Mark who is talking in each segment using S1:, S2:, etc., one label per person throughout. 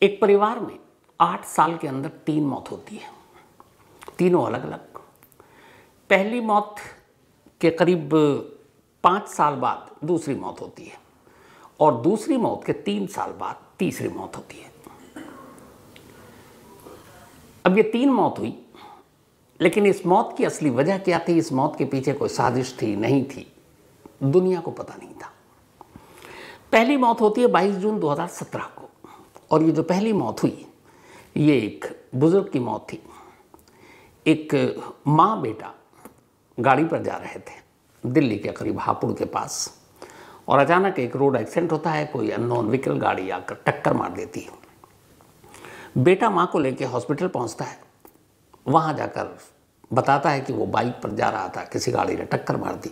S1: एक परिवार में 8 साल के अंदर 3 मौत होती है, तीनों अलग अलग। पहली मौत के करीब 5 साल बाद दूसरी मौत होती है और दूसरी मौत के 3 साल बाद तीसरी मौत होती है। अब ये 3 मौत हुई, लेकिन इस मौत की असली वजह क्या थी, इस मौत के पीछे कोई साजिश थी नहीं थी, दुनिया को पता नहीं था। पहली मौत होती है 22 जून 2017 को, और ये जो पहली मौत हुई ये एक बुजुर्ग की मौत थी। एक माँ बेटा गाड़ी पर जा रहे थे दिल्ली के करीब हापुड़ के पास, और अचानक एक रोड एक्सीडेंट होता है। कोई अननोन व्हीकल गाड़ी आकर टक्कर मार देती है। बेटा माँ को लेकर हॉस्पिटल पहुँचता है। वहाँ जाकर बताता है कि वो बाइक पर जा रहा था, किसी गाड़ी ने टक्कर मार दी,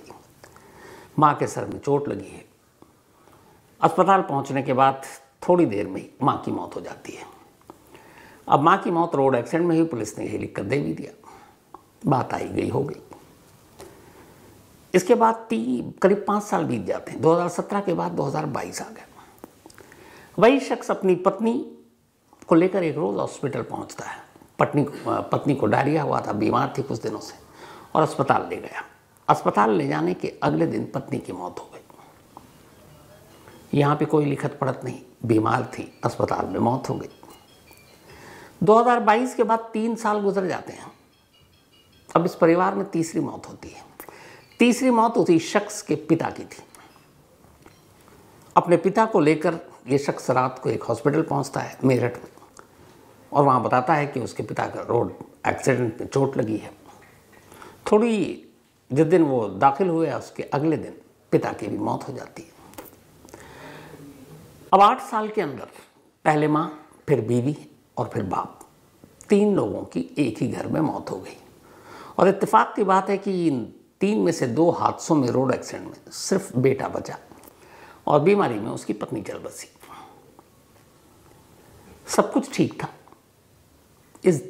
S1: माँ के सर में चोट लगी है। अस्पताल पहुँचने के बाद थोड़ी देर में ही माँ की मौत हो जाती है। अब माँ की मौत रोड एक्सीडेंट में हुई, पुलिस ने यही लिख कर दे भी दिया, बात आई गई हो गई। इसके बाद करीब 5 साल बीत जाते हैं। 2017 के बाद 2022 आ गया। वही शख्स अपनी पत्नी को लेकर एक रोज़ हॉस्पिटल पहुंचता है। पत्नी को डायरिया हुआ था, बीमार थी कुछ दिनों से, और अस्पताल ले गया। अस्पताल ले जाने के अगले दिन पत्नी की मौत हो गई। यहाँ पे कोई लिखत पढ़त नहीं, बीमार थी, अस्पताल में मौत हो गई। 2022 के बाद 3 साल गुजर जाते हैं। अब इस परिवार में तीसरी मौत होती है। तीसरी मौत उसी शख्स के पिता की थी। अपने पिता को लेकर ये शख्स रात को एक हॉस्पिटल पहुंचता है मेरठ में, और वहाँ बताता है कि उसके पिता का रोड एक्सीडेंट में चोट लगी है। जिस दिन वो दाखिल हुए उसके अगले दिन पिता की भी मौत हो जाती है। अब 8 साल के अंदर पहले माँ, फिर बीवी और फिर बाप, 3 लोगों की एक ही घर में मौत हो गई। और इत्तेफाक की बात है कि इन 3 में से 2 हादसों में, रोड एक्सीडेंट में, सिर्फ बेटा बचा और बीमारी में उसकी पत्नी चल बसी। सब कुछ ठीक था। इस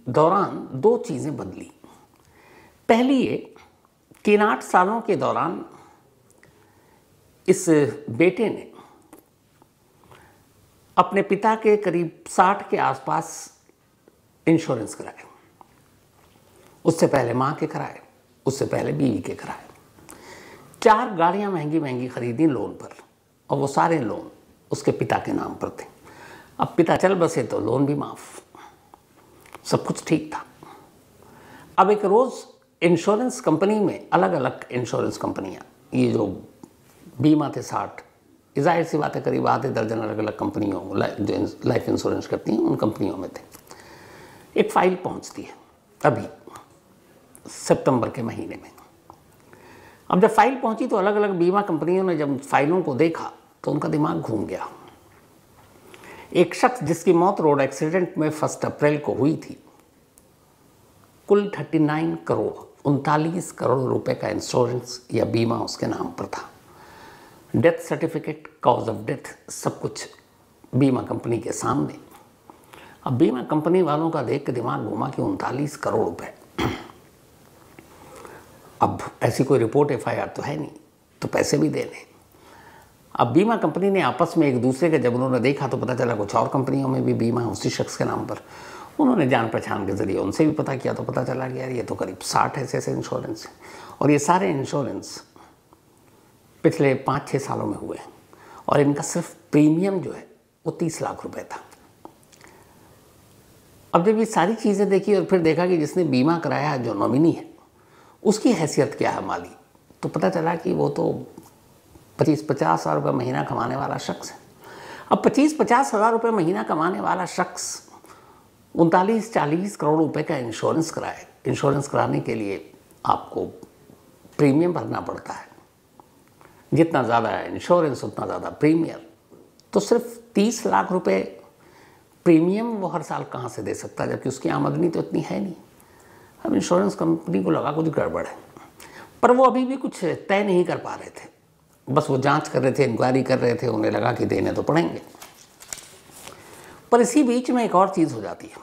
S1: दौरान 2 चीज़ें बदली। पहली ये कि इन 8 सालों के दौरान इस बेटे ने अपने पिता के करीब 60 के आसपास इंश्योरेंस कराए। उससे पहले माँ के कराए, उससे पहले बीवी के कराए। 4 गाड़ियाँ महंगी महंगी खरीदी लोन पर, और वो सारे लोन उसके पिता के नाम पर थे। अब पिता चल बसे तो लोन भी माफ़, सब कुछ ठीक था। अब एक रोज़ इंश्योरेंस कंपनी में, अलग अलग इंश्योरेंस कंपनियाँ, ये जो बीमा थे 60, जाहिर सी बात है करीब आधे दर्जन अलग अलग कंपनियों जो लाइफ इंश्योरेंस करती हैं उन कंपनियों में थे। एक फ़ाइल पहुंचती है अभी सितंबर के महीने में। अब जब फाइल पहुंची तो अलग अलग बीमा कंपनियों ने जब फाइलों को देखा तो उनका दिमाग घूम गया। एक शख्स जिसकी मौत रोड एक्सीडेंट में 1 अप्रैल को हुई थी, कुल 39 करोड़ रुपए का इंश्योरेंस या बीमा उसके नाम पर था। Death certificate, cause of death, सब कुछ बीमा कंपनी के सामने। अब बीमा कंपनी वालों का देख के दिमाग घुमा कि 39 करोड़ रुपए। अब ऐसी कोई रिपोर्ट FIR तो है नहीं, तो पैसे भी देने। अब बीमा कंपनी ने आपस में एक दूसरे के जब उन्होंने देखा तो पता चला कुछ और कंपनियों में भी बीमा है उसी शख्स के नाम पर। उन्होंने जान पहचान के जरिए उनसे भी पता किया तो पता चला कि यार ये तो करीब 60 ऐसे इंश्योरेंस है, और ये सारे इंश्योरेंस पिछले 5-6 सालों में हुए हैं, और इनका सिर्फ प्रीमियम जो है वो 30 लाख रुपए था। अब जब ये सारी चीज़ें देखी और फिर देखा कि जिसने बीमा कराया है, जो नॉमिनी है, उसकी हैसियत क्या है माली, तो पता चला कि वो तो 25-50 हज़ार रुपये महीना कमाने वाला शख्स है। अब 25-50 हज़ार रुपये महीना कमाने वाला शख्स 39-40 करोड़ रुपए का इंश्योरेंस कराए। इंश्योरेंस कराने के लिए आपको प्रीमियम भरना पड़ता है, जितना ज़्यादा इंश्योरेंस उतना ज़्यादा प्रीमियम। तो सिर्फ 30 लाख रुपए प्रीमियम वो हर साल कहाँ से दे सकता है, जबकि उसकी आमदनी तो इतनी है नहीं। अब इंश्योरेंस कंपनी को लगा कुछ गड़बड़ है, पर वो अभी भी कुछ तय नहीं कर पा रहे थे। बस वो जांच कर रहे थे, इंक्वायरी कर रहे थे, उन्हें लगा कि देने तो पड़ेंगे। पर इसी बीच में एक और चीज़ हो जाती है।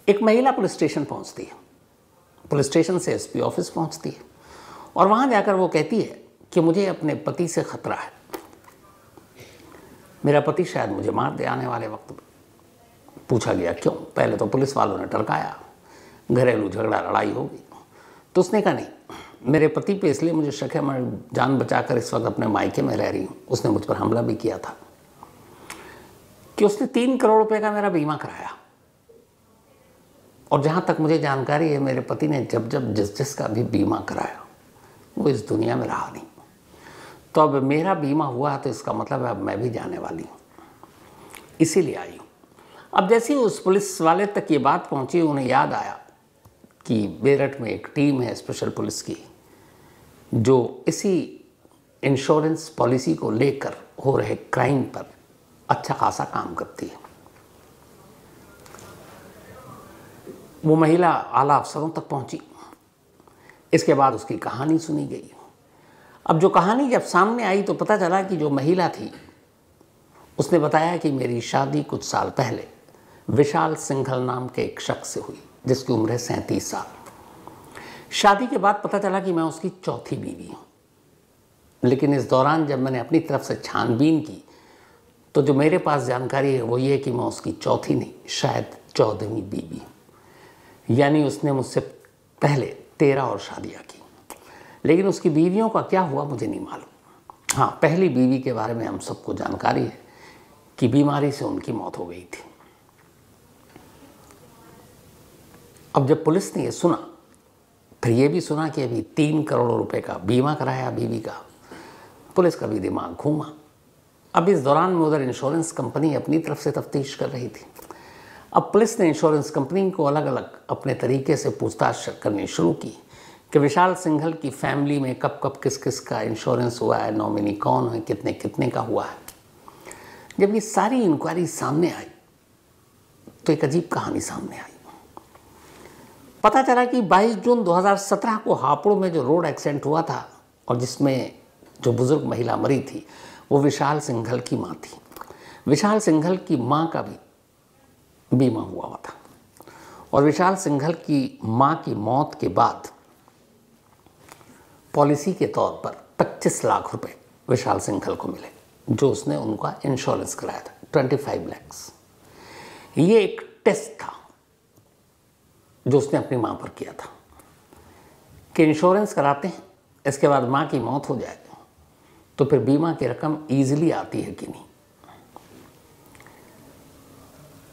S1: एक महिला पुलिस स्टेशन पहुंचती है, पुलिस स्टेशन से SP ऑफिस पहुंचती है, और वहाँ जाकर वो कहती है कि मुझे अपने पति से खतरा है। मेरा पति शायद मुझे मार दे आने वाले वक्त में। पूछा गया क्यों? पहले तो पुलिस वालों ने टरकाया, घरेलू झगड़ा लड़ाई होगी। तो उसने कहा नहीं, मेरे पति पे इसलिए मुझे शक है, मैं जान बचाकर इस वक्त अपने मायके में रह रही हूँ। उसने मुझ पर हमला भी किया था कि उसने 3 करोड़ रुपए का मेरा बीमा कराया, और जहाँ तक मुझे जानकारी है मेरे पति ने जब जब जिस का भी बीमा कराया वो इस दुनिया में रहा नहीं। तो अब मेरा बीमा हुआ तो इसका मतलब है अब मैं भी जाने वाली हूँ, इसीलिए आई हूँ। अब जैसे ही उस पुलिस वाले तक ये बात पहुँची, उन्हें याद आया कि मेरठ में एक टीम है स्पेशल पुलिस की जो इसी इंश्योरेंस पॉलिसी को लेकर हो रहे क्राइम पर अच्छा खासा काम करती है। वो महिला आला अफसरों तक पहुंची। इसके बाद उसकी कहानी सुनी गई। अब जो कहानी जब सामने आई तो पता चला कि जो महिला थी उसने बताया कि मेरी शादी कुछ साल पहले विशाल सिंघल नाम के एक शख्स से हुई जिसकी उम्र है 37 साल। शादी के बाद पता चला कि मैं उसकी चौथी बीवी हूँ, लेकिन इस दौरान जब मैंने अपनी तरफ से छानबीन की तो जो मेरे पास जानकारी है वो ये कि मैं उसकी चौथी नहीं शायद 14वीं बीवी हूँ। यानी उसने मुझसे पहले 13 और शादियाँ की, लेकिन उसकी बीवियों का क्या हुआ मुझे नहीं मालूम। हाँ, पहली बीवी के बारे में हम सबको जानकारी है कि बीमारी से उनकी मौत हो गई थी। अब जब पुलिस ने ये सुना, फिर ये भी सुना कि अभी 3 करोड़ रुपए का बीमा कराया बीवी का, पुलिस का भी दिमाग घूमा। अब इस दौरान में उधर इंश्योरेंस कंपनी अपनी तरफ से तफ्तीश कर रही थी। अब पुलिस ने इंश्योरेंस कंपनी को अलग अलग अपने तरीके से पूछताछ करनी शुरू की कि विशाल सिंघल की फैमिली में कब कब किस किस का इंश्योरेंस हुआ है, नॉमिनी कौन है, कितने कितने का हुआ है। जब ये सारी इंक्वायरी सामने आई तो एक अजीब कहानी सामने आई। पता चला कि 22 जून 2017 को हापुड़ में जो रोड एक्सीडेंट हुआ था और जिसमें जो बुजुर्ग महिला मरी थी वो विशाल सिंघल की माँ थी। विशाल सिंघल की माँ का भी बीमा हुआ था और विशाल सिंघल की माँ की मौत के बाद पॉलिसी के तौर पर 25 लाख रुपए विशाल सिंघल को मिले जो उसने उनका इंश्योरेंस कराया था, 25 लाख। ये एक टेस्ट था जो उसने अपनी माँ पर किया था कि इंश्योरेंस कराते हैं, इसके बाद माँ की मौत हो जाए तो फिर बीमा की रकम ईजिली आती है कि नहीं।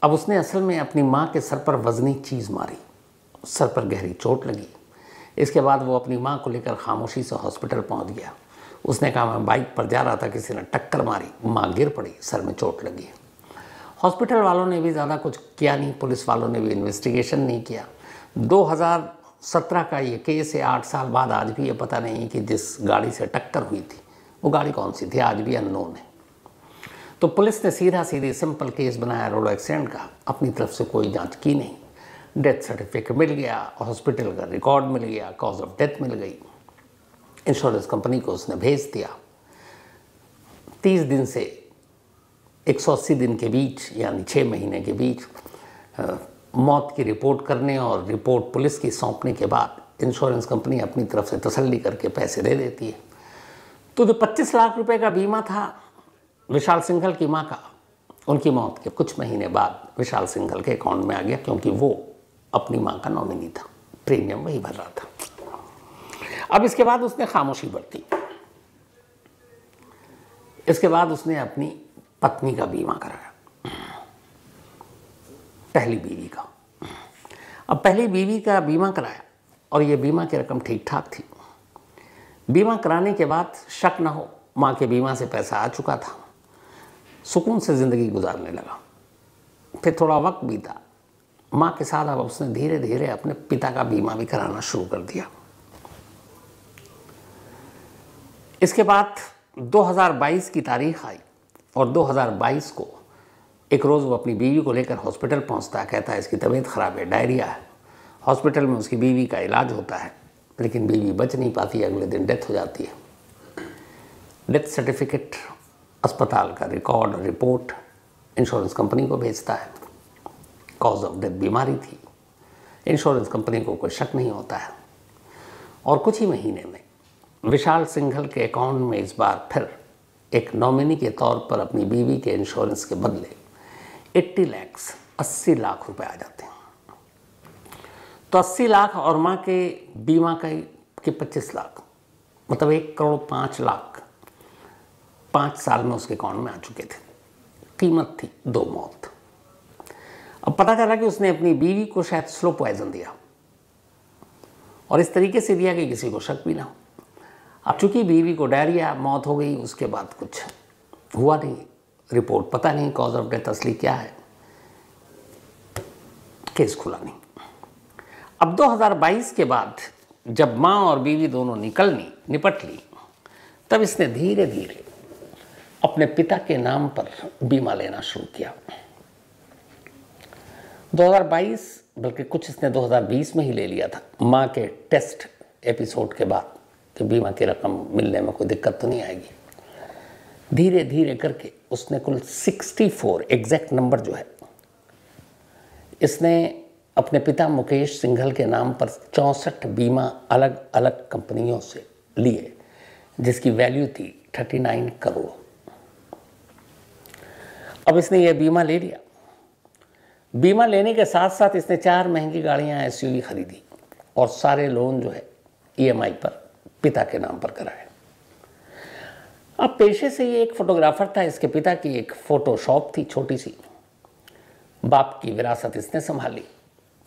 S1: अब उसने असल में अपनी माँ के सर पर वजनी चीज़ मारी, सर पर गहरी चोट लगी। इसके बाद वो अपनी माँ को लेकर खामोशी से हॉस्पिटल पहुँच गया। उसने कहा मैं बाइक पर जा रहा था, किसी ने टक्कर मारी, माँ गिर पड़ी, सर में चोट लगी। हॉस्पिटल वालों ने भी ज़्यादा कुछ किया नहीं, पुलिस वालों ने भी इन्वेस्टिगेशन नहीं किया। 2017 का ये केस है, 8 साल बाद आज भी ये पता नहीं कि जिस गाड़ी से टक्कर हुई थी वो गाड़ी कौन सी थी, आज भी अननोन है। तो पुलिस ने सीधा सीधी सिंपल केस बनाया रोड एक्सीडेंट का, अपनी तरफ से कोई जांच की नहीं। डेथ सर्टिफिकेट मिल गया, हॉस्पिटल का रिकॉर्ड मिल गया, कॉज ऑफ डेथ मिल गई, इंश्योरेंस कंपनी को उसने भेज दिया। 30 दिन से 180 दिन के बीच यानी 6 महीने के बीच मौत की रिपोर्ट करने और रिपोर्ट पुलिस की सौंपने के बाद इंश्योरेंस कंपनी अपनी तरफ से तसल्ली करके पैसे दे देती है। तो जो 25 लाख रुपए का बीमा था विशाल सिंघल की माँ का, उनकी मौत के कुछ महीने बाद विशाल सिंघल के अकाउंट में आ गया, क्योंकि वो अपनी माँ का नॉमिनी था, प्रीमियम वही भर रहा था। अब इसके बाद उसने खामोशी बरती। इसके बाद उसने अपनी पत्नी का बीमा कराया, पहली बीवी का। अब पहली बीवी का बीमा कराया और ये बीमा की रकम ठीक ठाक थी। बीमा कराने के बाद शक न हो, माँ के बीमा से पैसा आ चुका था, सुकून से ज़िंदगी गुजारने लगा। फिर थोड़ा वक्त बीता, माँ के साथ अब उसने धीरे धीरे अपने पिता का बीमा भी कराना शुरू कर दिया। इसके बाद 2022 की तारीख आई और 2022 को एक रोज़ वो अपनी बीवी को लेकर हॉस्पिटल पहुंचता है। कहता है इसकी तबीयत ख़राब है, डायरिया है। हॉस्पिटल में उसकी बीवी का इलाज होता है, लेकिन बीवी बच नहीं पाती, अगले दिन डेथ हो जाती है। डेथ सर्टिफिकेट, अस्पताल का रिकॉर्ड, रिपोर्ट इंश्योरेंस कंपनी को भेजता है। कॉज ऑफ डेथ बीमारी थी, इंश्योरेंस कंपनी को कोई शक नहीं होता है। और कुछ ही महीने में विशाल सिंघल के अकाउंट में इस बार फिर एक नॉमिनी के तौर पर अपनी बीवी के इंश्योरेंस के बदले 80 लाख 80 लाख रुपए आ जाते हैं। तो 80 लाख और माँ के बीमा के 25 लाख, मतलब 1,05,00,000 5 साल में उसके अकाउंट में आ चुके थे। कीमत थी 2 मौत। अब पता चला कि उसने अपनी बीवी को शायद स्लो पॉइजन दिया और इस तरीके से दिया कि किसी को शक भी ना हो। अब चूंकि बीवी को डायरिया, मौत हो गई, उसके बाद कुछ हुआ नहीं, रिपोर्ट पता नहीं कॉज ऑफ डेथ असली क्या है, केस खुला नहीं। अब 2022 के बाद जब माँ और बीवी दोनों निपट ली, तब इसने धीरे धीरे अपने पिता के नाम पर बीमा लेना शुरू किया। 2022, बल्कि कुछ इसने 2020 में ही ले लिया था, माँ के टेस्ट एपिसोड के बाद कि बीमा की रकम मिलने में कोई दिक्कत तो नहीं आएगी। धीरे धीरे करके उसने कुल 64 एग्जैक्ट नंबर जो है, इसने अपने पिता मुकेश सिंघल के नाम पर 64 बीमा अलग अलग कंपनियों से लिए, जिसकी वैल्यू थी 39 करोड़। अब इसने यह बीमा ले लिया। बीमा लेने के साथ साथ इसने 4 महंगी गाड़ियां एसयूवी खरीदी और सारे लोन जो है ईएमआई पर पिता के नाम पर कराए। अब पेशे से ये एक फोटोग्राफर था, इसके पिता की एक फोटो शॉप थी छोटी सी। बाप की विरासत इसने संभाली।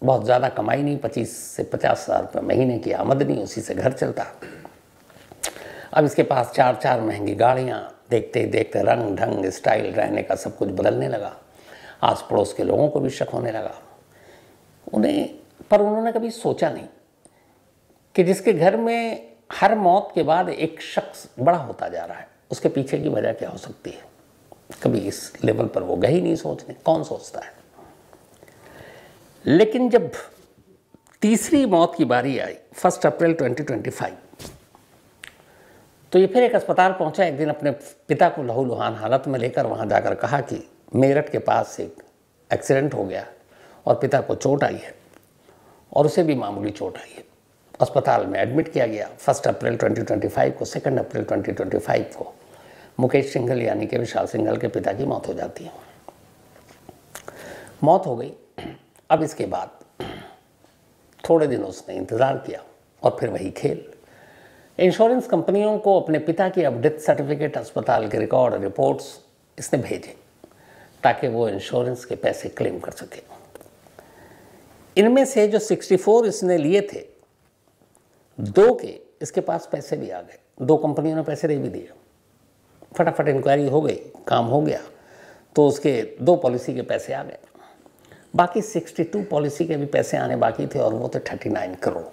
S1: बहुत ज़्यादा कमाई नहीं, 25 से 50 हज़ार रुपये महीने की आमदनी, उसी से घर चलता। अब इसके पास 4 महंगी गाड़ियाँ, देखते ही देखते रंग ढंग स्टाइल रहने का सब कुछ बदलने लगा। आस पड़ोस के लोगों को भी शक होने लगा पर उन्होंने कभी सोचा नहीं कि जिसके घर में हर मौत के बाद एक शख्स बड़ा होता जा रहा है, उसके पीछे की वजह क्या हो सकती है। कभी इस लेवल पर वो गए ही नहीं सोचने, कौन सोचता है। लेकिन जब तीसरी मौत की बारी आई 1 अप्रैल 2025, तो ये फिर एक अस्पताल पहुंचा। एक दिन अपने पिता को लहूलुहान हालत में लेकर वहां जाकर कहा कि मेरठ के पास एक एक्सीडेंट हो गया और पिता को चोट आई है और उसे भी मामूली चोट आई है। अस्पताल में एडमिट किया गया। 1 अप्रैल 2025 को 2 अप्रैल 2025 को मुकेश सिंघल यानी कि विशाल सिंघल के पिता की मौत हो जाती है। मौत हो गई। अब इसके बाद थोड़े दिन उसने इंतज़ार किया और फिर वही खेल। इंश्योरेंस कंपनियों को अपने पिता की अब डेथ सर्टिफिकेट, अस्पताल के रिकॉर्ड, रिपोर्ट्स इसने भेजे ताकि वो इंश्योरेंस के पैसे क्लेम कर सके। इनमें से जो 64 इसने लिए थे, 2 के इसके पास पैसे भी आ गए। 2 कंपनियों ने पैसे दे भी दिए। फटाफट इंक्वायरी हो गई, काम हो गया, तो उसके 2 पॉलिसी के पैसे आ गए। बाकी 62 पॉलिसी के भी पैसे आने बाकी थे और वो थे 39 करोड़।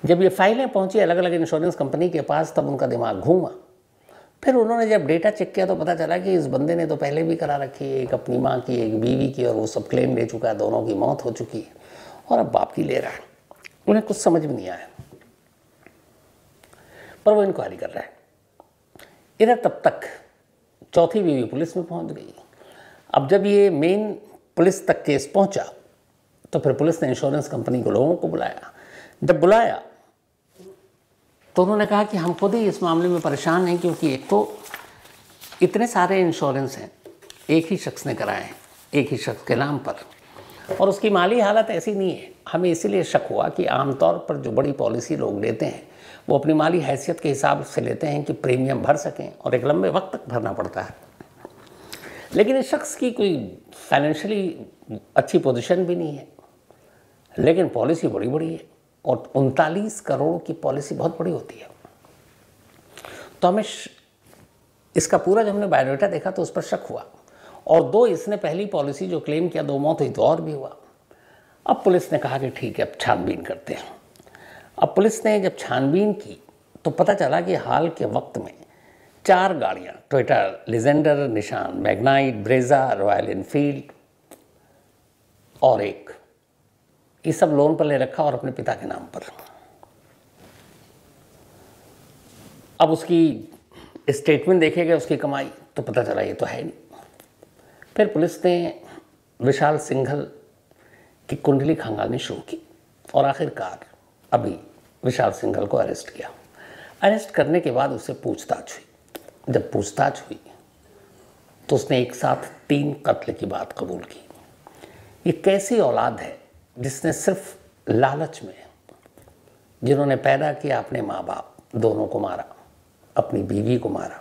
S1: जब ये फाइलें पहुंची अलग अलग इंश्योरेंस कंपनी के पास, तब उनका दिमाग घूमा। फिर उन्होंने जब डेटा चेक किया तो पता चला कि इस बंदे ने तो पहले भी करा रखी है, एक अपनी माँ की, एक बीवी की, और वो सब क्लेम ले चुका है, दोनों की मौत हो चुकी है और अब बाप की ले रहा है। उन्हें कुछ समझ में नहीं आया, पर वो इंक्वायरी कर रहा है। इधर तब तक चौथी बीवी पुलिस में पहुंच गई। अब जब ये मेन पुलिस तक केस पहुंचा तो फिर पुलिस ने इंश्योरेंस कंपनी को, लोगों को बुलाया। जब बुलाया तो उन्होंने कहा कि हम खुद ही इस मामले में परेशान हैं, क्योंकि एक तो इतने सारे इंश्योरेंस हैं, एक ही शख्स ने कराए हैं, एक ही शख्स के नाम पर, और उसकी माली हालत ऐसी नहीं है। हमें इसीलिए शक हुआ कि आमतौर पर जो बड़ी पॉलिसी लोग लेते हैं वो अपनी माली हैसियत के हिसाब से लेते हैं कि प्रीमियम भर सकें, और एक लंबे वक्त तक भरना पड़ता है। लेकिन इस शख्स की कोई फाइनेंशियली अच्छी पोजीशन भी नहीं है, लेकिन पॉलिसी बड़ी बड़ी है, और 39 करोड़ की पॉलिसी बहुत बड़ी होती है। तो हमें इसका पूरा जब हमने बायोडाटा देखा तो उस पर शक हुआ। और 2 इसने पहली पॉलिसी जो क्लेम किया, 2 मौत हुई तो और भी हुआ। अब पुलिस ने कहा कि ठीक है, अब छानबीन करते हैं। अब पुलिस ने जब छानबीन की तो पता चला कि हाल के वक्त में 4 गाड़ियाँ, Toyota Legender, Nissan Magnite, Brezza, Royal Enfield और एक, ये सब लोन पर ले रखा और अपने पिता के नाम पर। अब उसकी स्टेटमेंट देखेगा, उसकी कमाई, तो पता चला ये तो है नहीं। फिर पुलिस ने विशाल सिंघल की कुंडली खंगालनी शुरू की और आखिरकार अभी विशाल सिंघल को अरेस्ट किया। अरेस्ट करने के बाद उससे पूछताछ हुई। जब पूछताछ हुई तो उसने एक साथ 3 कत्ल की बात कबूल की। ये कैसी औलाद है जिसने सिर्फ लालच में, जिन्होंने पैदा किया अपने माँ बाप दोनों को मारा, अपनी बीवी को मारा,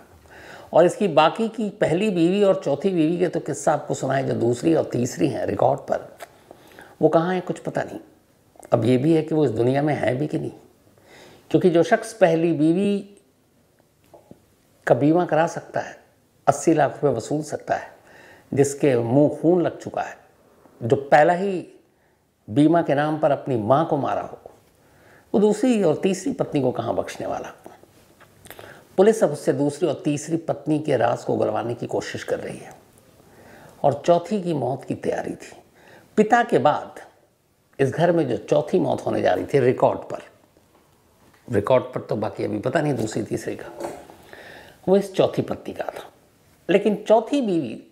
S1: और इसकी बाकी की पहली बीवी और चौथी बीवी के तो किस्सा आपको सुनाए, जो दूसरी और तीसरी हैं रिकॉर्ड पर, वो कहाँ है कुछ पता नहीं। अब ये भी है कि वो इस दुनिया में है भी कि नहीं, क्योंकि जो शख्स पहली बीवी का बीमा करा सकता है, 80 लाख रुपए वसूल सकता है, जिसके मुंह खून लग चुका है, जो पहला ही बीमा के नाम पर अपनी माँ को मारा हो, वो दूसरी और तीसरी पत्नी को कहाँ बख्शने वाला। पुलिस अब उससे दूसरी और तीसरी पत्नी के राज को उगलवाने की कोशिश कर रही है और चौथी की मौत की तैयारी थी। पिता के बाद इस घर में जो चौथी मौत होने जा रही थी रिकॉर्ड पर तो बाकी अभी पता नहीं दूसरी तीसरी का, वो इस चौथी पत्नी का था। लेकिन चौथी बीवी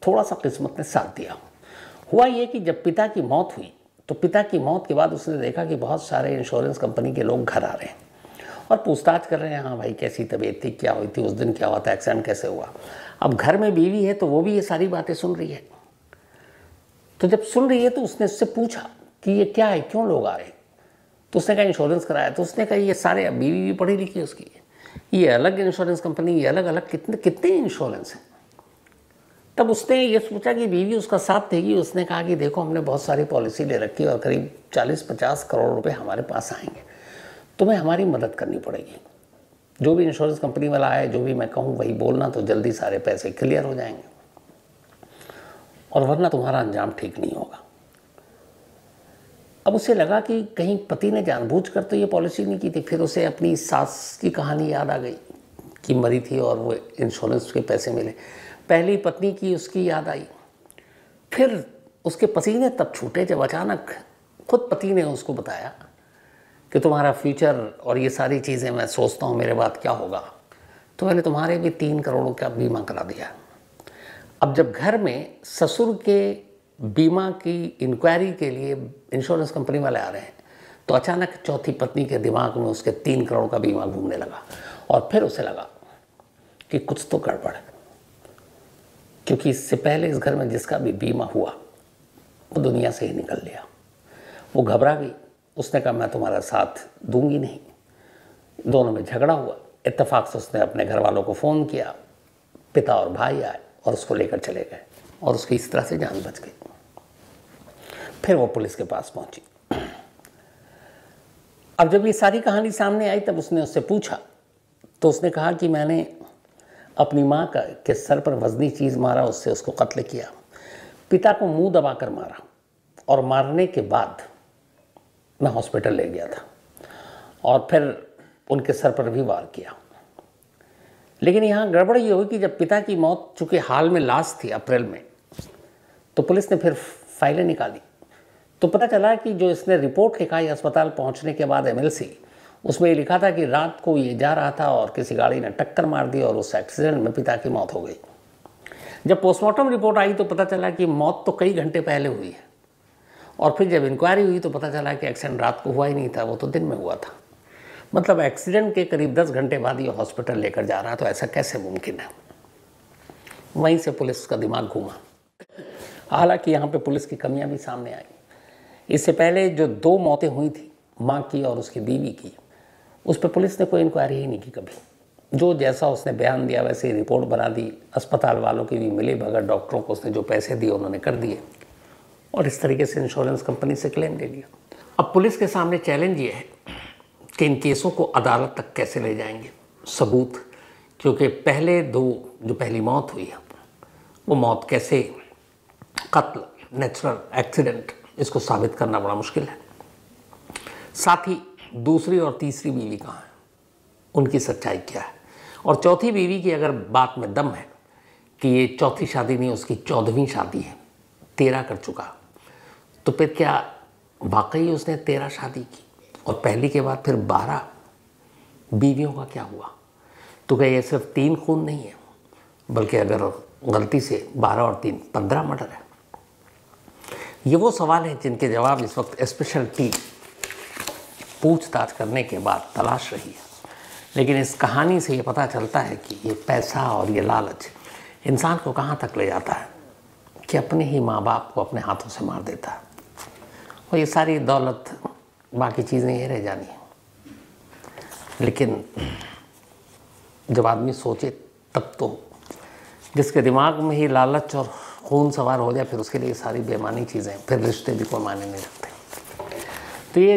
S1: थोड़ा सा किस्मत ने साथ दिया। हुआ ये कि जब पिता की मौत हुई तो पिता की मौत के बाद उसने देखा कि बहुत सारे इंश्योरेंस कंपनी के लोग घर आ रहे हैं और पूछताछ कर रहे हैं, हाँ भाई कैसी तबीयत थी, क्या हुई थी उस दिन, क्या हुआ था, एक्सीडेंट कैसे हुआ। अब घर में बीवी है तो वो भी ये सारी बातें सुन रही है। तो जब सुन रही है तो उसने उससे पूछा कि ये क्या है, क्यों लोग आ रहे हैं। तो उसने कहा इंश्योरेंस कराया। तो उसने कहा ये सारे, बीवी भी पढ़ी लिखी उसकी, ये अलग इंश्योरेंस कंपनी, ये अलग अलग कितने इंश्योरेंस हैं। तब उसने ये सोचा कि बीवी उसका साथ देगी। उसने कहा कि देखो हमने बहुत सारी पॉलिसी ले रखी है और करीब 40-50 करोड़ रुपए हमारे पास आएंगे, तुम्हें हमारी मदद करनी पड़ेगी। जो भी इंश्योरेंस कंपनी वाला आए, जो भी मैं कहूँ वही बोलना, तो जल्दी सारे पैसे क्लियर हो जाएंगे और वरना तुम्हारा अंजाम ठीक नहीं होगा। अब उसे लगा कि कहीं पति ने जानबूझकर तो ये पॉलिसी नहीं की थी। फिर उसे अपनी सास की कहानी याद आ गई कि मरी थी और वो इंश्योरेंस के पैसे मिले। पहली पत्नी की उसकी याद आई। फिर उसके पसीने तब छूटे जब अचानक खुद पति ने उसको बताया कि तुम्हारा फ्यूचर और ये सारी चीज़ें मैं सोचता हूँ मेरे बाद क्या होगा, तो मैंने तुम्हारे भी 3 करोड़ का बीमा करा दिया। अब जब घर में ससुर के बीमा की इंक्वायरी के लिए इंश्योरेंस कंपनी वाले आ रहे हैं तो अचानक चौथी पत्नी के दिमाग में उसके 3 करोड़ का बीमा घूमने लगा और फिर उसे लगा कि कुछ तो गड़बड़ है, क्योंकि इससे पहले इस घर में जिसका भी बीमा हुआ वो दुनिया से ही निकल लिया। वो घबरा गई। उसने कहा मैं तुम्हारा साथ दूंगी नहीं। दोनों में झगड़ा हुआ। इत्तेफाक से उसने अपने घर वालों को फ़ोन किया, पिता और भाई आए और उसको लेकर चले गए और उसकी इस तरह से जान बच गई। फिर वो पुलिस के पास पहुंची। अब जब ये सारी कहानी सामने आई तब उसने उससे पूछा तो उसने कहा कि मैंने अपनी माँ के सर पर वजनी चीज़ मारा, उससे उसको कत्ल किया, पिता को मुंह दबाकर मारा और मारने के बाद मैं हॉस्पिटल ले गया था और फिर उनके सर पर भी वार किया। लेकिन यहाँ गड़बड़ ये हुई कि जब पिता की मौत चूँकि हाल में लाश थी अप्रैल में, तो पुलिस ने फिर फाइलें निकाली तो पता चला कि जो इसने रिपोर्ट लिखा है अस्पताल पहुँचने के बाद MLC, उसमें ये लिखा था कि रात को ये जा रहा था और किसी गाड़ी ने टक्कर मार दी और उस एक्सीडेंट में पिता की मौत हो गई। जब पोस्टमार्टम रिपोर्ट आई तो पता चला कि मौत तो कई घंटे पहले हुई है और फिर जब इंक्वायरी हुई तो पता चला कि एक्सीडेंट रात को हुआ ही नहीं था, वो तो दिन में हुआ था। मतलब एक्सीडेंट के करीब 10 घंटे बाद ये हॉस्पिटल लेकर जा रहा, तो ऐसा कैसे मुमकिन है। वहीं से पुलिस का दिमाग घूमा। हालांकि यहाँ पे पुलिस की कमियां भी सामने आई। इससे पहले जो 2 मौतें हुई थी, माँ की और उसकी बीवी की, उस पर पुलिस ने कोई इंक्वायरी ही नहीं की कभी। जो जैसा उसने बयान दिया वैसे ही रिपोर्ट बना दी। अस्पताल वालों की भी मिली भगत, डॉक्टरों को उसने जो पैसे दिए उन्होंने कर दिए और इस तरीके से इंश्योरेंस कंपनी से क्लेम ले लिया। अब पुलिस के सामने चैलेंज ये है कि इन केसों को अदालत तक कैसे ले जाएंगे, सबूत, क्योंकि पहले 2 जो पहली मौत हुई है वो मौत कैसे, कत्ल, नेचुरल एक्सीडेंट, इसको साबित करना बड़ा मुश्किल है। साथ ही दूसरी और तीसरी बीवी कहाँ है, उनकी सच्चाई क्या है, और चौथी बीवी की अगर बात में दम है कि ये चौथी शादी नहीं उसकी 14वीं शादी है, 13 कर चुका, तो फिर क्या वाकई उसने 13 शादी की और पहली के बाद फिर 12 बीवियों का क्या हुआ। तो क्या ये सिर्फ 3 खून नहीं है, बल्कि अगर गलती से 12 और 3 15 मर्डर है। ये वो सवाल हैं जिनके जवाब इस वक्त स्पेशल टीम पूछताछ करने के बाद तलाश रही है। लेकिन इस कहानी से ये पता चलता है कि ये पैसा और ये लालच इंसान को कहाँ तक ले जाता है कि अपने ही माँ बाप को अपने हाथों से मार देता है। और ये सारी दौलत, बाकी चीज़ें ये रह जानी हैं। लेकिन जब आदमी सोचे तब तो, जिसके दिमाग में ही लालच और खून सवार हो जाए, फिर उसके लिए सारी बेमानी चीज़ें, फिर रिश्ते भी कोई मायने नहीं रखते। तो ये